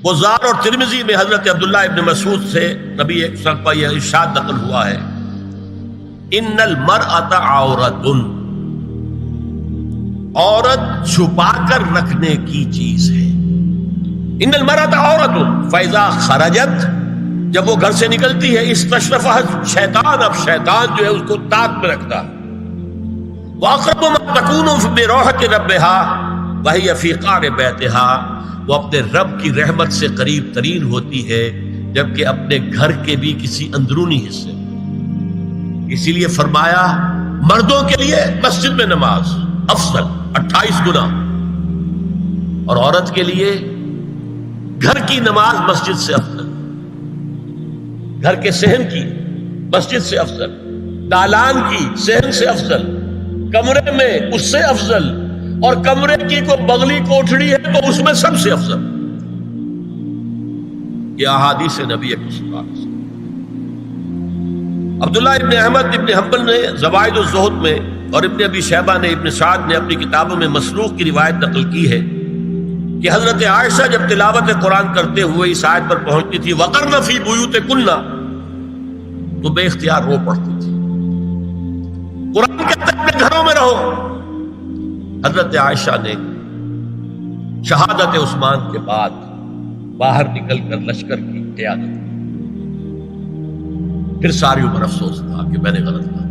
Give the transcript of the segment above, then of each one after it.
بزار اور ترمذی میں حضرت عبداللہ ابن مسعود سے نبی ایک وسلم کا یہ ارشاد نقل ہوا ہے، ان المرأۃ عورۃ، عورت چھپا کر رکھنے کی چیز ہے۔ ان المرأۃ عورۃ فاذا خرجت، جب وہ گھر سے نکلتی ہے، استشرفها شیطان، اب شیطان جو ہے اس کو طاق میں رکھتا ہے۔ واقرب ما تکون بروحۃ ربها وہی فی قعر بیتہا، وہ اپنے رب کی رحمت سے قریب ترین ہوتی ہے جبکہ اپنے گھر کے بھی کسی اندرونی حصے میں۔ اسی لیے فرمایا مردوں کے لیے مسجد میں نماز افضل 28 گنا، اور عورت کے لیے گھر کی نماز مسجد سے افضل، گھر کے صحن کی مسجد سے افضل، دالان کی صحن سے افضل، کمرے میں اس سے افضل، اور کمرے کی کوئی بغلی کوٹھڑی ہے تو اس میں سب سے افضل۔ یہ احادیث نبی اکرم صلی اللہ علیہ وسلم۔ عبداللہ ابن احمد ابن حنبل نے زوائد الزہد میں اور ابن ابی شیبہ نے ابن سعد نے اپنی کتابوں میں مسروق کی روایت نقل کی ہے کہ حضرت عائشہ جب تلاوت قرآن کرتے ہوئے اس آیت پر پہنچتی تھی وَقَرْنَ فِي بُيُوتِكُنَّ، تو بے اختیار رو پڑتی تھی۔ قرآن کہتا ہے اپنے گھروں میں رہو۔ حضرت عائشہ نے شہادت عثمان کے بعد باہر نکل کر لشکر کی قیادت کی، پھر ساری عمر افسوس تھا کہ میں نے غلط کہا۔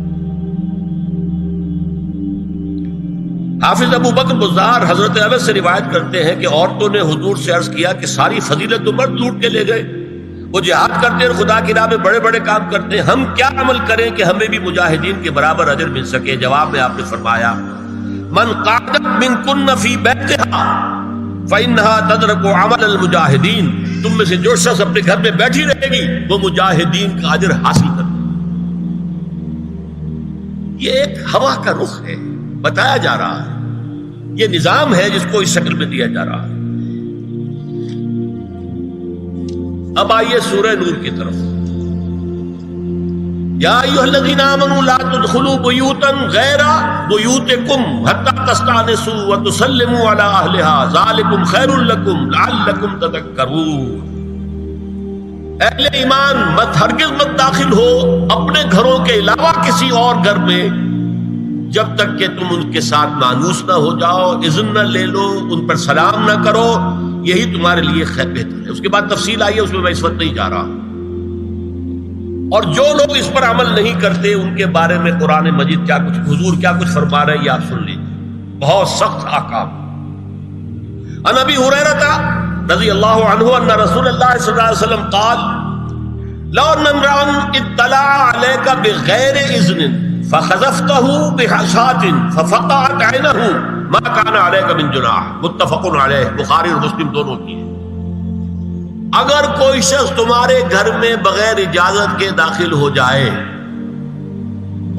حافظ ابو بکر بزار حضرت انس سے روایت کرتے ہیں کہ عورتوں نے حضور سے عرض کیا کہ ساری فضیلت تو مرد لوٹ کے لے گئے، وہ جہاد کرتے ہیں، خدا کی راہ میں بڑے بڑے کام کرتے ہیں، ہم کیا عمل کریں کہ ہمیں بھی مجاہدین کے برابر اجر مل سکے؟ جواب میں آپ نے فرمایا من قعدت منکن فی بیتہا فإنہا تدرک عمل المجاہدین، تم میں سے جو شخص اپنے گھر میں بیٹھی رہے گی وہ مجاہدین کا اجر حاصل کرے۔ یہ ایک ہوا کا رخ ہے، بتایا جا رہا ہے، یہ نظام ہے جس کو اس شکل میں دیا جا رہا ہے۔ اب آئیے سورہ نور کی طرف۔ یا ایھا الذین آمنوا لا تدخلوا بیوتا غیر بیوتکم حتی تستأنسوا وتسلموا علی اہلہا ذالکم خیر لکم لعلکم تذکرون۔ اہل ایمان ہرگز مت داخل ہو اپنے گھروں کے علاوہ کسی اور گھر میں جب تک کہ تم ان کے ساتھ مانوس نہ ہو جاؤ، اذن نہ لے لو، ان پر سلام نہ کرو، یہی تمہارے لیے خیر بہتر ہے۔ اس کے بعد تفصیل آئی ہے، اس میں میں اس وقت نہیں جا رہا۔ اور جو لوگ اس پر عمل نہیں کرتے ان کے بارے میں قرآن مجید کیا کچھ، حضور کیا کچھ فرما رہے ہیں یہ آپ سن لیجیے، بہت سخت احکام۔ عن ابی ہریرہ رضی اللہ عنہ ان رسول اللہ صلی اللہ علیہ وسلم قال لو ان امرأ اطلع علیک بغیر اذن فخذفته بحشاة ففقعت عینہ ما کان علیک من جناح، متفق علیہ، بخاری اور مسلم دونوں کی ہے۔ اگر کوئی شخص تمہارے گھر میں بغیر اجازت کے داخل ہو جائے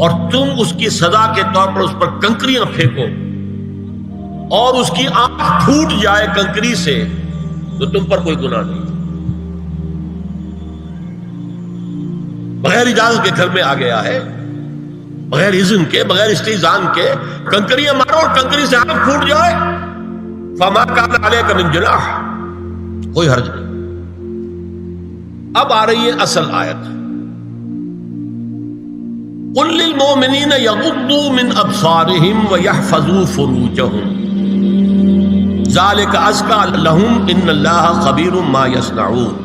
اور تم اس کی سزا کے طور پر اس پر کنکریاں پھینکو اور اس کی آنکھ پھوٹ جائے کنکری سے، تو تم پر کوئی گناہ نہیں۔ بغیر اجازت کے گھر میں آ گیا ہے، بغیر اذن کے، بغیر استئذان کے کنکریاں مارو اور کنکری سے آنکھ پھوٹ جائے، فما کان علیک من جناح، کوئی حرج نہیں۔ اب آ رہی ہے اصل آیت، قل للمؤمنین یغضوا من ابصارہم ویحفظوا فروجہم ذلک ازکی لہم ان اللہ خبیر ما یصنعون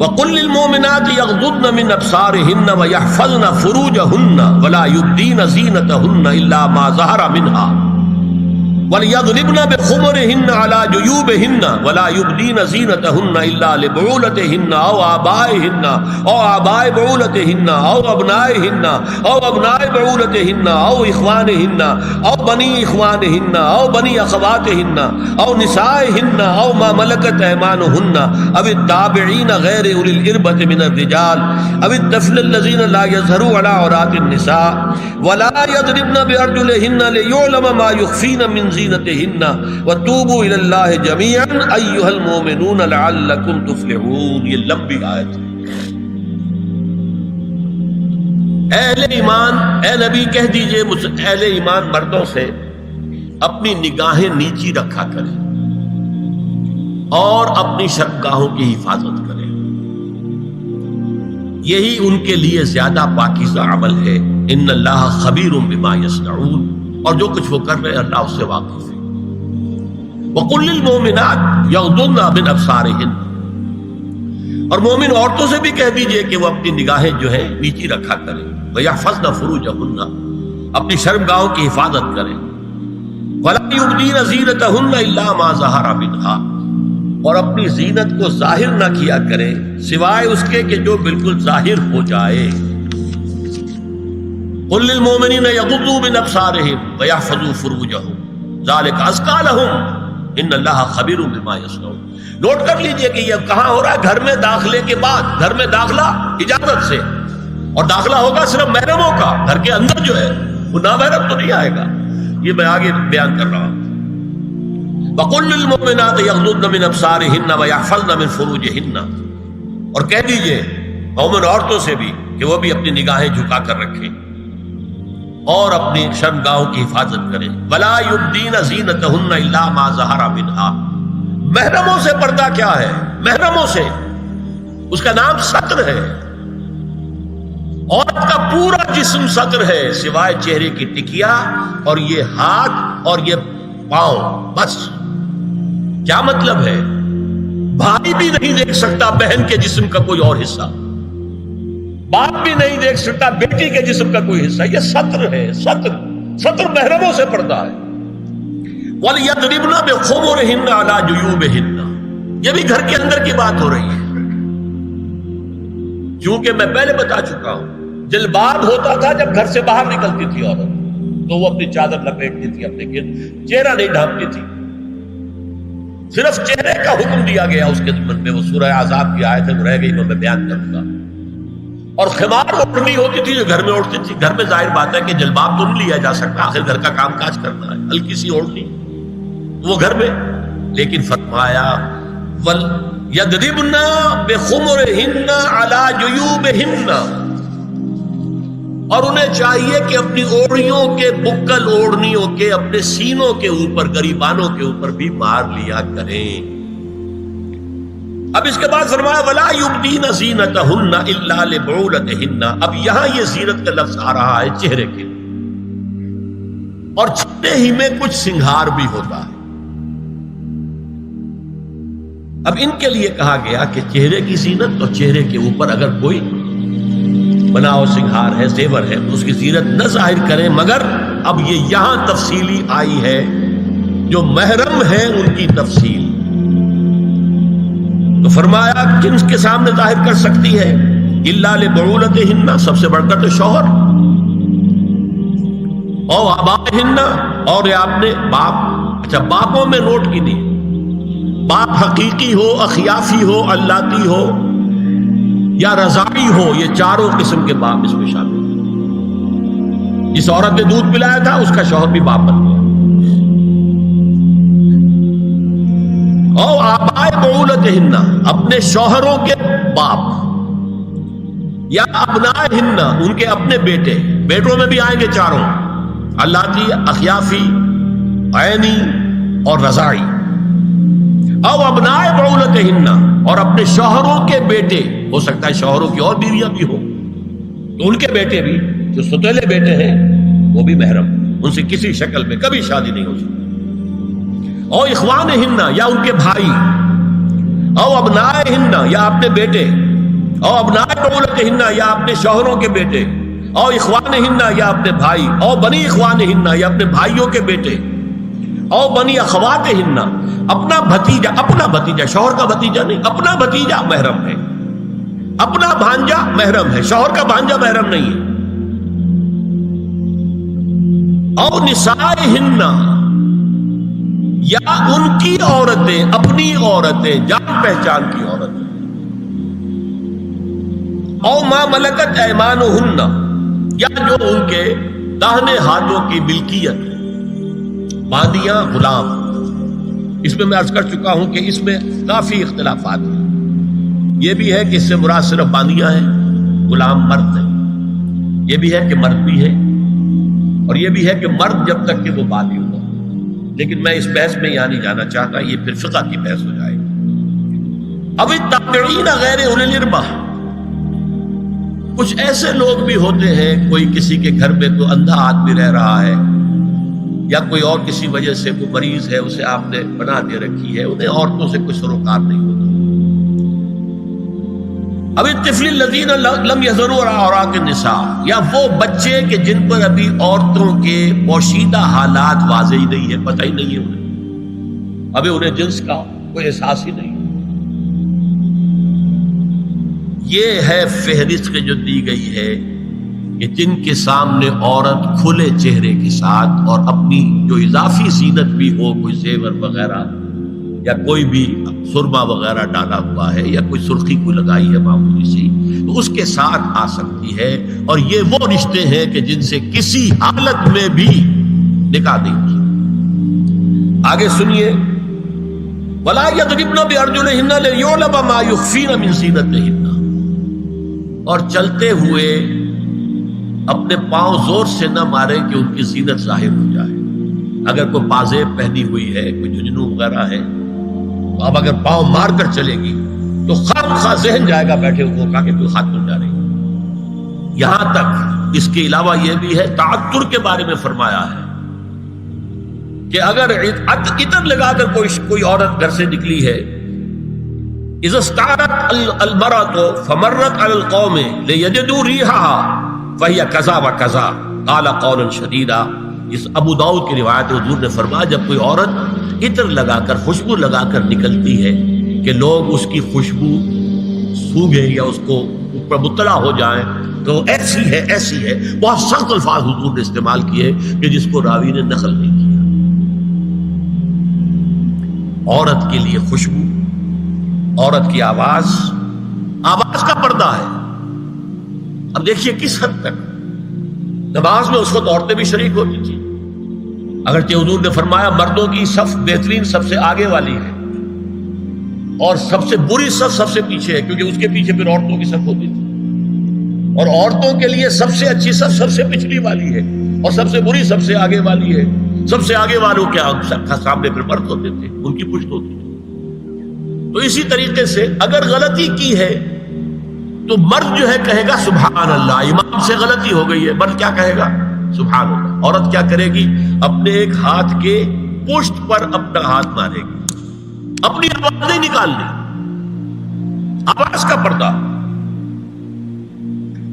وقل للمؤمنات یغضضن من ابصارہن ویحفظن فروجہن ولا یبدین زینتہن الا ما ظہر منها وَلْيَضْرِبْنَ بِخُمُرِهِنَّ عَلَى جُيُوبِهِنَّ وَلَا يُبْدِينَ زِينَتَهُنَّ إِلَّا لِبُعُولَتِهِنَّ أَوْ آبَائِهِنَّ أَوْ آبَاءِ بُعُولَتِهِنَّ أَوْ أَبْنَائِهِنَّ أَوْ أَبْنَاءِ بُعُولَتِهِنَّ أَوْ إِخْوَانِهِنَّ أَوْ بَنِي إِخْوَانِهِنَّ أَوْ بَنِي أَخَوَاتِهِنَّ أَوْ نِسَائِهِنَّ أَوْ مَا مَلَكَتْ أَيْمَانُهُنَّ أَوِ التَّابِعِينَ غَيْرِ أُولِي الْإِرْبَةِ مِنَ الرِّجَالِ أَوِ الطَّفْلِ الَّذِينَ لَا يَظْهَرُوا عَلَى عَوْرَاتِ النِّسَاءِ وَلَا يَضْرِبْنَ بِأَرْجُلِهِنَّ لِيُعْلَمَ مَا يُخْفِينَ مِنْ زِينَتِهِنَّ وَتُوبُوا إِلَى اللَّهِ جَمِيعًا أَيُّهَا الْمُؤْمِنُونَ لَعَلَّكُمْ تُفْلِحُونَ۔ یہ لمبی آیت ہے۔ اہل ایمان، اے نبی کہہ دیجئے اہل ایمان مردوں سے اپنی نگاہیں نیچی رکھا کریں، اور اپنی شرمگاہوں کی حفاظت کریں، یہی ان کے لیے زیادہ پاکیزہ عمل ہے۔ ان اللہ خبیر بما یصنعون، اور جو کچھ وہ کر رہے ہیں اللہ اس سے واقف ہے۔ وَقُلْ لِلْمُؤْمِنَاتِ يَغْضُضْنَ مِنْ أَبْصَارِهِنَّ، اور مومن عورتوں سے بھی کہہ دیجئے کہ وہ اپنی نگاہیں جو ہے نیچی رکھا کریں، وَيَحْفَظْنَ فُرُوجَهُنَّ، اپنی شرمگاہوں کی حفاظت کریں، وَلَا يُبْدِينَ زِينَتَهُنَّ إِلَّا مَا ظَهَرَ مِنْهَا، اور اپنی زینت کو ظاہر نہ کیا کریں سوائے اس کے کہ جو بالکل ظاہر ہو جائے۔ قُلْ لِلْمُؤْمِنِينَ يَغُضُّوا مِنْ أَبْصَارِهِمْ وَيَحْفَظُوا فُرُوجَهُمْ ذَلِكَ أَزْكَىٰ لَهُمْ إِنَّ اللَّهَ خَبِيرٌ بِمَا يَصْنَعُونَ۔ نوٹ کر لیجئے کہ یہ کہاں ہو رہا ہے؟ گھر میں داخلے کے بعد، گھر میں داخلہ اجازت سے، اور داخلہ ہوگا صرف محرموں کا، گھر کے اندر جو ہے وہ نامحرم تو نہیں آئے گا، یہ میں آگے بیان کر رہا ہوں۔ وَقُلْ لِلْمُؤْمِنَاتِ يَغْضُضْنَ مِنْ أَبْصَارِهِنَّ وَيَحْفَظْنَ مِنْ فُرُوجِهِنَّ، اور کہہ دیجئے مومن عورتوں سے بھی کہ وہ بھی اپنی نگاہیں جھکا کر رکھیں اور اپنی شرمگاہوں کی حفاظت کریں۔ وَلَا يُبْدِينَ زِينَتَهُنَّ إِلَّا مَا ظَهَرَ مِنْهَا، محرموں سے پردہ کیا ہے؟ محرموں سے، اس کا نام ستر ہے۔ عورت کا پورا جسم ستر ہے سوائے چہرے کی ٹکیا اور یہ ہاتھ اور یہ پاؤں، بس۔ کیا مطلب ہے؟ بھائی بھی نہیں دیکھ سکتا بہن کے جسم کا کوئی اور حصہ، باپ بھی نہیں دیکھ سکتا بیٹی کے جسم کا کوئی حصہ، یہ ستر ہے، ستر محرموں سے پردہ ہے۔ وَلْيَضْرِبْنَ بِخُمُرِهِنَّ عَلَىٰ جُيُوبِهِنَّ، یہ بھی گھر کے اندر کی بات ہو رہی ہے، چونکہ میں پہلے بتا چکا ہوں جلباب ہوتا تھا جب گھر سے باہر نکلتی تھی عورت، تو وہ اپنی چادر لپیٹتی تھی، اپنے گرد چہرہ نہیں ڈھانپتی تھی، صرف چہرے کا حکم دیا گیا اس کے ضمن میں۔ وہ سورہ احزاب کی آیت ہے، رہ گئی وہ میں بیان کروں گا۔ اور خمار اوڑھنی ہوتی تھی جو گھر میں اوڑھتی تھی، گھر میں ظاہر بات ہے کہ جلباب تو نہیں لیا جا سکتا، آخر گھر کا کام کاج کرنا ہے، ہلکی سی اوڑھنی وہ گھر میں، لیکن فرمایا وَلْيَضْرِبْنَ بِخُمُرِهِنَّ عَلَىٰ جُيُوبِهِنَّ، اور انہیں چاہیے کہ اپنی اوڑھیوں کے، بکل اوڑھنیوں کے اپنے سینوں کے اوپر، گریبانوں کے اوپر بھی مار لیا کریں۔ اب اس کے بعد فرمایا وَلَا يُبْدِينَ زِينَتَهُنَّ إِلَّا لِبُعُولَتِهِنَّ، اب یہاں یہ زینت کا لفظ آ رہا ہے چہرے کے، اور چہرے ہی میں کچھ سنگھار بھی ہوتا ہے۔ اب ان کے لیے کہا گیا کہ چہرے کی زینت، تو چہرے کے اوپر اگر کوئی بناؤ سنگھار ہے، زیور ہے، اس کی زینت نہ ظاہر کریں، مگر اب یہ یہاں تفصیلی آئی ہے، جو محرم ہے ان کی تفصیل۔ تو فرمایا کن کے سامنے ظاہر کر سکتی ہے؟ الا لبعولتہن، سب سے بڑھ کر تو شوہر، او آبائہن، اور یہ آپ نے باپ، اچھا باپوں میں نوٹ کی نہیں، باپ حقیقی ہو، اخیافی ہو، اللاتی ہو یا رضاعی ہو، یہ چاروں قسم کے باپ اس میں شامل ہیں۔ جس عورت نے دودھ پلایا تھا اس کا شوہر بھی باپ بن گیا۔ او آبائے بعولتہن، اپنے شوہروں کے باپ، یا ابنائہن، ان کے اپنے بیٹے، بیٹوں میں بھی آئیں گے چاروں، اللاتی، اخیافی، عینی اور رضاعی۔ او ابنائے بعولتہن، اور اپنے شوہروں کے بیٹے، ہو سکتا ہے شوہروں کی اور بیویاں بھی ہوں، تو ان کے بیٹے بھی، جو ستیلے بیٹے ہیں وہ بھی محرم، ان سے کسی شکل میں کبھی شادی نہیں ہو سکتی۔ او اخوانہن، یا ان کے بھائی، او ابنائہن، یا اپنے بیٹے، او ابنائے بعولتہن، یا اپنے شوہروں کے بیٹے، او اخوانہن، یا اپنے بھائی، او بنی اخوانہن، یا اپنے بھائیوں کے بیٹے، او بنی اخواتہن، اپنا بھتیجا، اپنا بھتیجا، شوہر کا بھتیجا نہیں، اپنا بھتیجا محرم ہے، اپنا بھانجا محرم ہے، شوہر کا بھانجا محرم نہیں ہے۔ او نسائہن، یا ان کی عورتیں، اپنی عورتیں، جان پہچان کی عورتیں۔ او ما ملکت ایمانہن، یا جو ان کے داہنے ہاتھوں کی ملکیت، باندیاں، غلام۔ اس میں عرض کر چکا ہوں کہ اس میں کافی اختلافات ہیں، یہ بھی ہے کہ اس سے مراد صرف باندیاں ہیں، غلام مرد ہیں، یہ بھی ہے کہ مرد بھی ہے، اور یہ بھی ہے کہ مرد جب تک کہ وہ بالغ ہو، لیکن میں اس بحث میں یہاں نہیں جانا چاہتا، یہ پھر فقہ کی بحث ہو جائے گی۔ اب التابعین غیر اولی الاربہ، کچھ ایسے لوگ بھی ہوتے ہیں، کوئی کسی کے گھر میں کوئی اندھا آدمی رہ رہا ہے یا کوئی اور کسی وجہ سے کوئی مریض ہے، اسے آپ نے بنا دے رکھی ہے، انہیں عورتوں سے کوئی سروکار نہیں ہوتا۔ اب الطفل الذین لم یظہروا علی عورات النساء، یا وہ بچے کہ جن پر ابھی عورتوں کے پوشیدہ حالات واضح ہی نہیں ہے، پتہ ہی نہیں ہے انہیں، ابھی انہیں جنس کا کوئی احساس ہی نہیں۔ یہ ہے فہرست جو دی گئی ہے کہ جن کے سامنے عورت کھلے چہرے کے ساتھ اور اپنی جو اضافی زینت بھی ہو، کوئی زیور وغیرہ یا کوئی بھی سرما وغیرہ ڈالا ہوا ہے یا کوئی سرخی کو لگائی ہے معمولی سی، تو اس کے ساتھ آ سکتی ہے، اور یہ وہ رشتے ہیں کہ جن سے کسی حالت میں بھی نکاح نہیں ہو سکتا۔ آگے سنیے، وَلَا يَضْرِبْنَ بِأَرْجُلِهِنَّ لِيُعْلَمَ مَا يُخْفِينَ مِنْ زِينَتِهِنَّ، اور چلتے ہوئے اپنے پاؤں زور سے نہ مارے کہ ان کی زینت ظاہر ہو جائے۔ اگر کوئی پازیب پہنی ہوئی ہے، کوئی جنو وغیرہ ہے، تو اب اگر پاؤں مار کر چلے گی تو خواہ ذہن جائے گا بیٹھے ہوئے کا کہ کوئی خاتون جا رہی ہے۔ یہاں تک اس کے علاوہ یہ بھی ہے، تعطر کے بارے میں فرمایا ہے کہ اگر عطر لگا کر کوئی عورت گھر سے نکلی ہے، اذا استعارت المرأة فمرت على القوم ليجدوا ريحها فهي كذا وكذا قال قولا شديدا۔ اس ابو داؤد کی روایت حضور نے فرمایا، جب کوئی عورت عطر لگا کر خوشبو لگا کر نکلتی ہے کہ لوگ اس کی خوشبو سونگیں یا اس کو اوپر مطلع ہو جائیں تو ایسی ہے ایسی ہے، بہت سخت الفاظ حضور نے استعمال کیے کہ جس کو راوی نے نقل نہیں کیا۔ عورت کے لیے خوشبو، عورت کی آواز کا پردہ ہے۔ اب دیکھیے کس حد تک نماز میں اس وقت عورتیں بھی شریک ہوتی تھی، اگرچہ حضور نے فرمایا مردوں کی صف بہترین سب سے آگے والی ہے اور سب سے بری صف سب سے پیچھے ہے، کیونکہ اس کے پیچھے پھر عورتوں کی صف ہوتی تھی، اور عورتوں کے لیے سب سے اچھی صف سب سے پچھلی والی ہے اور سب سے بری سب سے آگے والی ہے۔ سب سے آگے والوں کے سامنے پھر مرد ہوتے تھے، ان کی پشت ہوتی تھی۔ تو اسی طریقے سے اگر غلطی کی ہے تو مرد جو ہے کہے گا سبحان اللہ، امام سے غلطی ہو گئی ہے، مرد کیا کہے گا؟ سبحان اللہ۔ عورت کیا کرے گی؟ اپنے ایک ہاتھ کے پشت پر اپنا ہاتھ مارے گی، اپنی آواز نہیں نکالنی، آواز کا پردہ،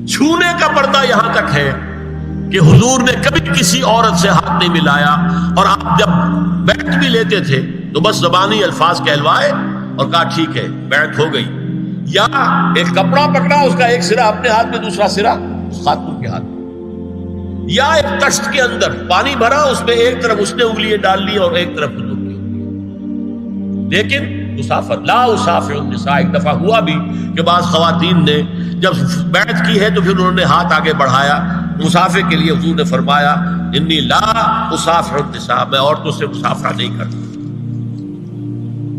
چھونے کا پردہ یہاں تک ہے کہ حضور نے کبھی کسی عورت سے ہاتھ نہیں ملایا، اور آپ جب بیعت بھی لیتے تھے تو بس زبانی الفاظ کہلوائے اور کہا ٹھیک ہے بیعت ہو گئی، یا ایک کپڑا پکڑا، اس کا ایک سرا اپنے ہاتھ میں دوسرا سرا اس خاتون کے ہاتھ میں، یا ایک تشت کے اندر پانی بھرا، اس میں ایک طرف اس نے انگلیاں ڈال لی اور ایک طرف حضور کی انگلیاں۔ لیکن مسافر لا اسافر النساء، ایک دفعہ ہوا بھی کہ بعض خواتین نے جب بیعت کی ہے تو پھر انہوں نے ہاتھ آگے بڑھایا مسافر کے لیے، حضور نے فرمایا انی لا اسافر النساء، میں عورتوں سے مسافرہ نہیں کرتا۔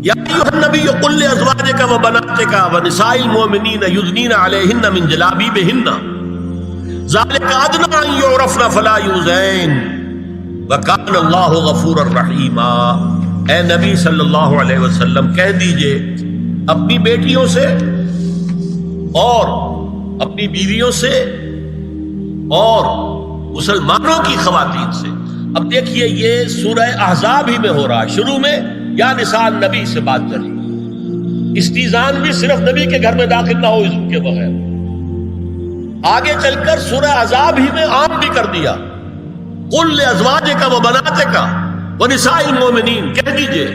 یا ایھا النبی قل لازواجک وبناتک ونساء المؤمنین یدنین علیہن من جلابیبہن ذلک ادنی ان یعرفن فلا یؤذین وکان اللہ غفورا رحیما۔ اے نبی صلی اللہ علیہ وسلم کہہ دیجئے اپنی بیٹیوں سے اور اپنی بیویوں سے اور مسلمانوں کی خواتین سے۔ اب دیکھیے یہ سورہ احزاب ہی میں ہو رہا ہے، شروع میں یا نساء نبی سے بات چلی، استیزان بھی صرف نبی کے گھر میں داخل نہ ہو اذن کے بغیر، آگے چل کر سورہ احزاب ہی میں عام بھی کر دیا، قل لازواجک وبناتک ونساء المؤمنین، کہہ دیجئے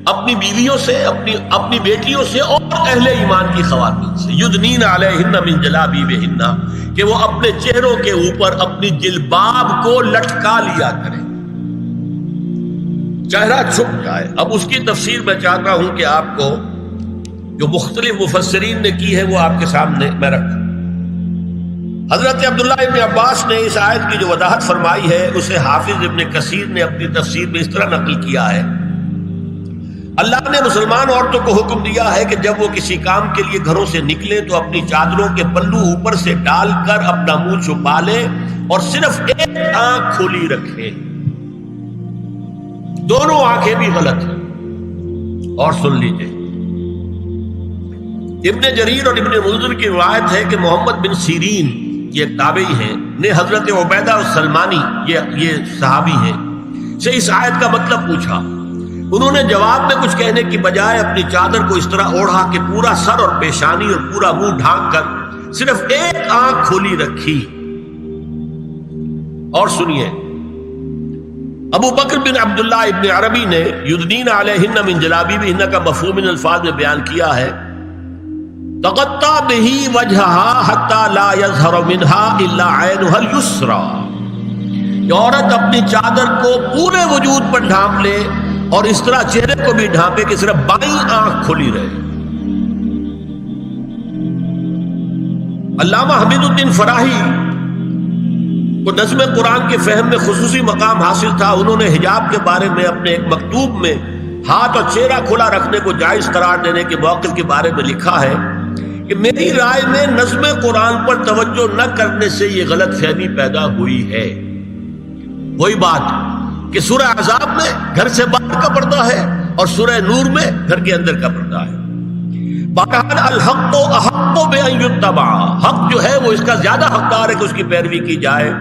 اپنی بیویوں سے اپنی بیٹیوں سے اور اہل ایمان کی خواتین سے، یدنین علیہن من جلابیبہن، کہ وہ اپنے چہروں کے اوپر اپنی جلباب کو لٹکا لیا کریں، چہرہ چھپ جائے۔ اب اس کی تفسیر میں چاہتا ہوں کہ آپ کو جو مختلف مفسرین نے کی ہے وہ آپ کے سامنے میں رکھوں۔ حضرت عبداللہ ابن عباس نے اس آیت کی جو وضاحت فرمائی ہے اسے حافظ ابن کثیر نے اپنی تفسیر میں اس طرح نقل کیا ہے، اللہ نے مسلمان عورتوں کو حکم دیا ہے کہ جب وہ کسی کام کے لیے گھروں سے نکلیں تو اپنی چادروں کے پلو اوپر سے ڈال کر اپنا منہ چھپا لیں اور صرف ایک آنکھ کھلی رکھیں، دونوں آنکھیں بھی غلط ہیں۔ اور سن لیجئے ابن جریر اور ابن منذر کی روایت ہے کہ محمد بن سیرین یہ ایک تابعی ہیں نے حضرت عبیدہ السلمانی یہ صحابی ہیں سے اس آیت کا مطلب پوچھا. انہوں نے جواب میں کچھ کہنے کی بجائے اپنی چادر کو اس طرح اوڑھا کہ پورا سر اور پیشانی اور پورا منہ ڈھانک کر صرف ایک آنکھ کھولی رکھی. اور سنیے ابو بکر بن عبداللہ ابن عربی نے یدنین علیہن من جلابیبہن کا مفہوم ان الفاظ میں بیان کیا ہے تغطى به وجهها حتى لا يظهر منها الا عينها اليسرى. عورت اپنی چادر کو پورے وجود پر ڈھانپ لے اور اس طرح چہرے کو بھی ڈھانپے کہ صرف بائیں آنکھ کھلی رہے. علامہ حمید الدین فراہی کو نظم قرآن کے فہم میں خصوصی مقام حاصل تھا. انہوں نے حجاب کے بارے میں اپنے ایک مکتوب میں ہاتھ اور چہرہ کھلا رکھنے کو جائز قرار دینے کے موقف کے بارے میں لکھا ہے کہ میری رائے میں نظم قرآن پر توجہ نہ کرنے سے یہ غلط فہمی پیدا ہوئی ہے. وہی بات کہ سورہ احزاب میں گھر سے باہر کا پردہ ہے اور سورہ نور میں گھر کے اندر کا پردہ ہے. بہرحال الحق تو احق بان یتبع، حق جو ہے وہ اس کا زیادہ حقدار ہے کہ اس کی پیروی کی جائے.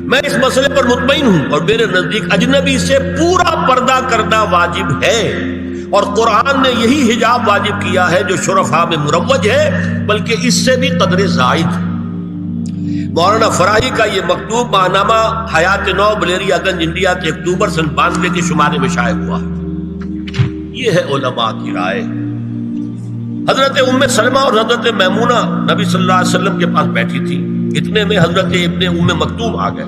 میں اس مسئلے پر مطمئن ہوں اور میرے نزدیک اجنبی سے پورا پردہ کرنا واجب ہے اور قرآن نے یہی حجاب واجب کیا ہے جو شرفاء میں مروج ہے بلکہ اس سے بھی قدر زائد. مولانا فراہی کا یہ مکتوب ماہنامہ حیات نو بلیریا گنج انڈیا کے اکتوبر سن 92 کے شمارے میں شائع ہوا. یہ ہے علماء کی رائے. حضرت ام سلمہ اور حضرت میمونہ نبی صلی اللہ علیہ وسلم کے پاس بیٹھی تھی. اتنے میں حضرت ابن ام مکتوم آ گئے.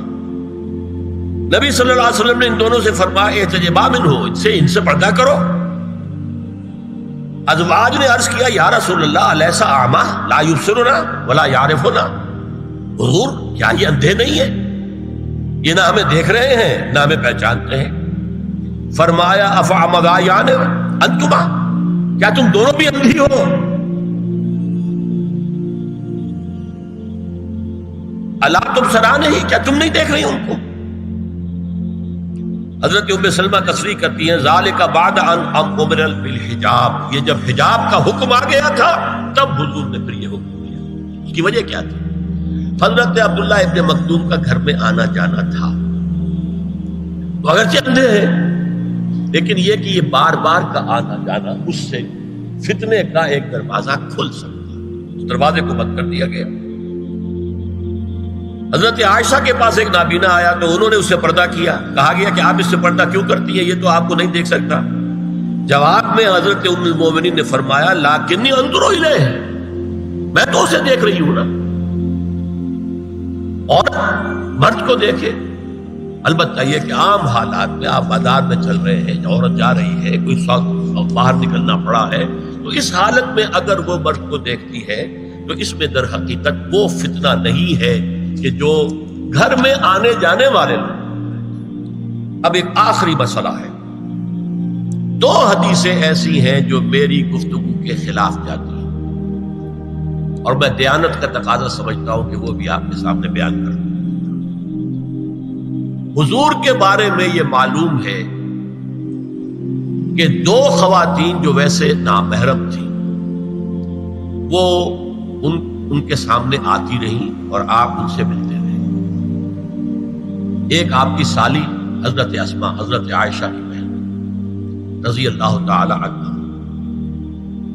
نبی صلی اللہ علیہ وسلم نے ان دونوں سے فرمایا احتجبا منہ، ان سے پردہ کرو. ازواج نے عرض کیا یا رسول اللہ الیس اعمی لا یبصرنا ولا یعرفنا، حضور کیا یہ اندھے نہیں ہیں؟ یہ نہ ہمیں دیکھ رہے ہیں نہ ہمیں پہچانتے ہیں. فرمایا افعمذایان انتما، کیا تم دونوں بھی اندھی ہو؟ اللہ تم سرانے ہی، کیا تم نہیں دیکھ رہی ان کو؟ حضرت ام سلمہ تصریح کرتی ہیں ذالک بعد ان امر بالحجاب، یہ جب حجاب کا حکم آ گیا تھا تب حضور نے پھر یہ حکم دیا. اس کی وجہ کیا تھی؟ حضرت عبداللہ ابن مکتوم کا گھر میں آنا جانا تھا. تو اگرچہ اندھے ہیں لیکن یہ کہ یہ بار بار کا آنا جانا اس سے فتنے کا ایک دروازہ کھل سکتا ہے. اس دروازے کو بند کر دیا گیا. حضرت عائشہ کے پاس ایک نابینا آیا تو انہوں نے اس سے پردہ کیا. کہا گیا کہ آپ اس سے پردہ کیوں کرتی ہیں، یہ تو آپ کو نہیں دیکھ سکتا. جواب میں حضرت ام المومنین نے فرمایا لیکنی انظر الیہ، میں تو اسے دیکھ رہی ہوں نا. اور مرد کو دیکھے. البتہ یہ کہ عام حالات میں آپ بازار میں چل رہے ہیں، عورت جا رہی ہے، کوئی باہر نکلنا پڑا ہے، تو اس حالت میں اگر وہ مرد کو دیکھتی ہے تو اس میں در حقیقت وہ فتنہ نہیں ہے کہ جو گھر میں آنے جانے والے لوگ. اب ایک آخری مسئلہ ہے. 2 حدیثیں ایسی ہیں جو میری گفتگو کے خلاف جاتی ہیں اور میں دیانت کا تقاضا سمجھتا ہوں کہ وہ بھی آپ کے سامنے بیان کروں. حضور کے بارے میں یہ معلوم ہے کہ 2 خواتین جو ویسے نامحرم تھیں وہ ان کے سامنے آتی رہیں اور آپ ان سے ملتے رہے. ایک آپ کی سالی حضرت اسماء حضرت عائشہ کی بہن رضی اللہ تعالی عنہ،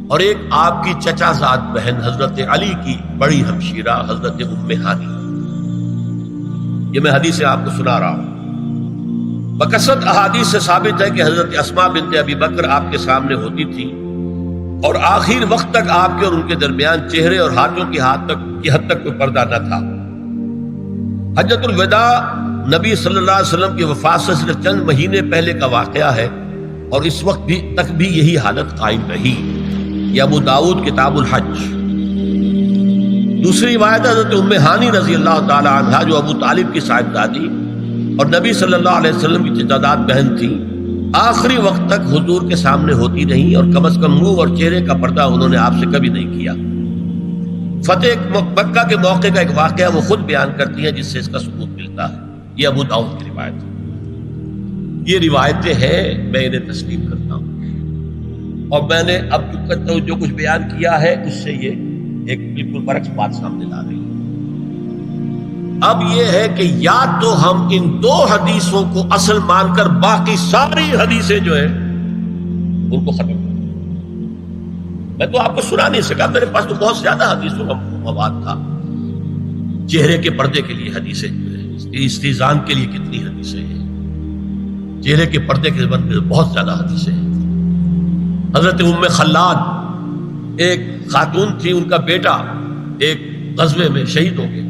اور ایک آپ کی چچا زاد بہن حضرت علی کی بڑی ہمشیرہ حضرت ام ہانی. یہ میں حدیث آپ کو سنا رہا ہوں. بکثرت احادیث سے ثابت ہے کہ حضرت اسماء بنت ابی بکر آپ کے سامنے ہوتی تھی اور آخر وقت تک آپ کے اور ان کے درمیان چہرے اور ہاتھوں کی حد تک کوئی پردہ نہ تھا. حجۃ الوداع نبی صلی اللہ علیہ وسلم کی وفات سے صرف چند مہینے پہلے کا واقعہ ہے اور اس وقت تک بھی یہی حالت قائم رہی. یہ ابو داؤد کتاب الحج. دوسری روایت حضرت ام ہانی رضی اللہ تعالی عنہا جو ابو طالب کی صاحبزادی اور نبی صلی اللہ علیہ وسلم کی چچا بہن تھی، آخری وقت تک حضور کے سامنے ہوتی رہیں اور کم از کم منہ اور چہرے کا پردہ انہوں نے آپ سے کبھی نہیں کیا. فتح مکہ کے موقع کا ایک واقعہ وہ خود بیان کرتی ہیں جس سے اس کا ثبوت ملتا ہے. یہ ابو داؤد کی روایت ہے. یہ روایتیں ہیں، میں انہیں تسلیم کرتا ہوں اور میں نے اب جو کچھ بیان کیا ہے اس سے یہ ایک بالکل برعکس بات سامنے لا رہی ہے۔ اب یہ ہے کہ یا تو ہم ان دو حدیثوں کو اصل مان کر باقی ساری حدیثیں جو ہیں ان کو ختم کر دیں۔ میں تو آپ کو سنا نہیں سکا، میرے پاس تو بہت زیادہ حدیثوں کا مواد تھا۔ چہرے کے پردے کے لیے حدیثیں، استیزان کے لیے کتنی حدیثیں ہیں، چہرے کے پردے کے بارے میں بہت زیادہ حدیثیں ہیں۔ حضرت ام خلاد ایک خاتون تھی، ان کا بیٹا ایک غزوے میں شہید ہو گیا،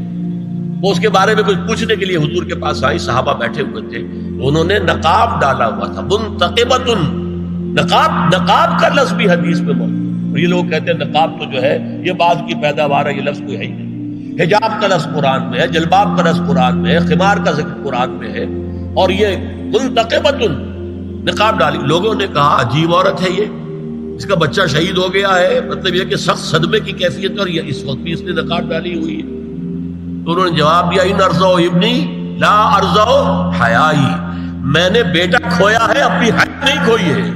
وہ اس کے بارے میں کچھ پوچھنے کے لیے حضور کے پاس آئی، صحابہ بیٹھے ہوئے تھے، انہوں نے نقاب ڈالا ہوا تھا، منتقبۃ، نقاب کا لفظ بھی حدیث میں موجود ہے۔ اور یہ لوگ کہتے ہیں نقاب تو جو ہے یہ بعد کی پیداوار ہے، یہ لفظ کوئی ہے ہی نہیں۔ حجاب کا لفظ قرآن میں ہے، جلباب کا لفظ قرآن میں ہے، خمار کا ذکر قرآن میں ہے، اور یہ منتقبۃ، نقاب ڈالی۔ لوگوں نے کہا عجیب عورت ہے یہ، اس کا بچہ شہید ہو گیا ہے، مطلب یہ کہ سخت صدمے کی کیفیت، اور اس وقت بھی اس نے نقاب ڈالی ہوئی ہے۔ تو انہوں نے جواب دیا ان ارزو ابنی لا ارزو حیائی، میں نے بیٹا کھویا ہے، اپنی حیا نہیں کھوئی ہے۔